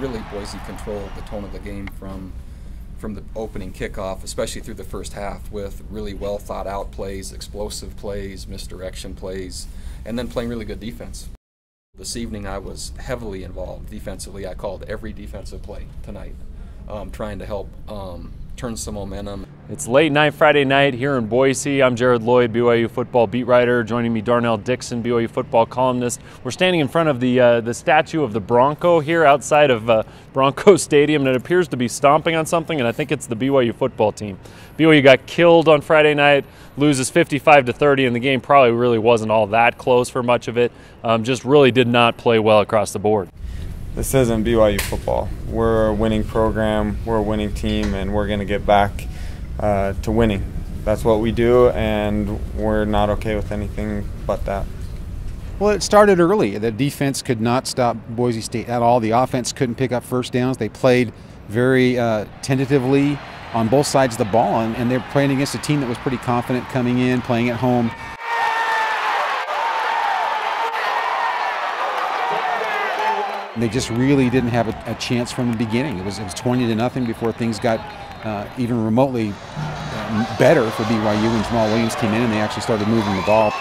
really Boise controlled the tone of the game from the opening kickoff, especially through the first half, with really well thought out plays, explosive plays, misdirection plays, and then playing really good defense. This evening I was heavily involved defensively. I called every defensive play tonight, trying to help turn some momentum. It's late night Friday night here in Boise. I'm Jared Lloyd, BYU football beat writer. Joining me, Darnell Dixon, BYU football columnist. We're standing in front of the statue of the Bronco here outside of Bronco Stadium, and it appears to be stomping on something, and I think it's the BYU football team. BYU got killed on Friday night, loses 55-30, and the game probably really wasn't all that close for much of it. Just really did not play well across the board. This isn't BYU football. We're a winning program, we're a winning team, and we're going to get back to winning. That's what we do, and we're not okay with anything but that. Well, it started early. The defense could not stop Boise State at all. The offense couldn't pick up first downs. They played very tentatively on both sides of the ball, and they're playing against a team that was pretty confident coming in, playing at home. They just really didn't have a chance from the beginning. It was 20-0 before things got even remotely better for BYU when Jamal Williams came in and they actually started moving the ball.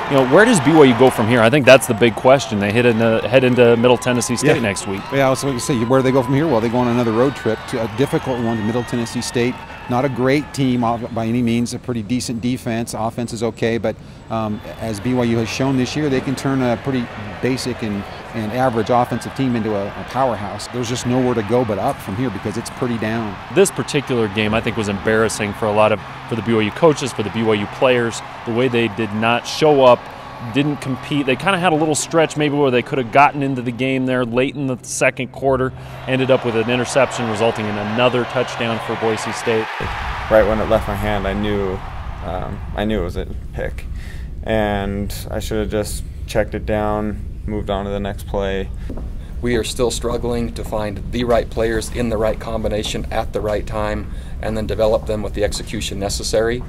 You know, where does BYU go from here? I think that's the big question. They head into Middle Tennessee State next week. Yeah, I was going to say, where do they go from here? Well, they go on another road trip, to a difficult one to Middle Tennessee State. Not a great team by any means, a pretty decent defense. Offense is okay, but as BYU has shown this year, they can turn a pretty basic and average offensive team into a powerhouse. There's just nowhere to go but up from here because it's pretty down. This particular game, I think, was embarrassing for the BYU coaches, for the BYU players. The way they did not show up, didn't compete. They kind of had a little stretch maybe where they could have gotten into the game there late in the second quarter, ended up with an interception resulting in another touchdown for Boise State. Right when it left my hand, I knew it was a pick, and I should have just checked it down, moved on to the next play. We are still struggling to find the right players in the right combination at the right time and then develop them with the execution necessary.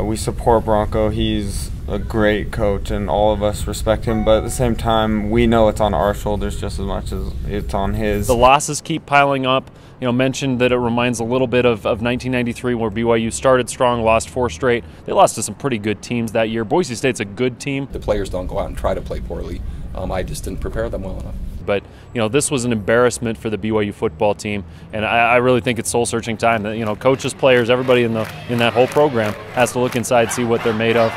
We support Bronco. He's a great coach and all of us respect him, but at the same time we know it's on our shoulders just as much as it's on his. The losses keep piling up. You know, mentioned that it reminds a little bit of 1993 where BYU started strong, lost 4 straight. They lost to some pretty good teams that year. Boise State's a good team. The players don't go out and try to play poorly. I just didn't prepare them well enough. But, you know, this was an embarrassment for the BYU football team, and I really think it's soul-searching time. That, you know, coaches, players, everybody in that whole program has to look inside, see what they're made of.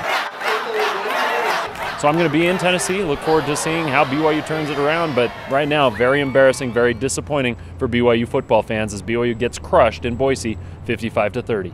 So I'm going to be in Tennessee. Look forward to seeing how BYU turns it around. But right now, very embarrassing, very disappointing for BYU football fans as BYU gets crushed in Boise, 55-30.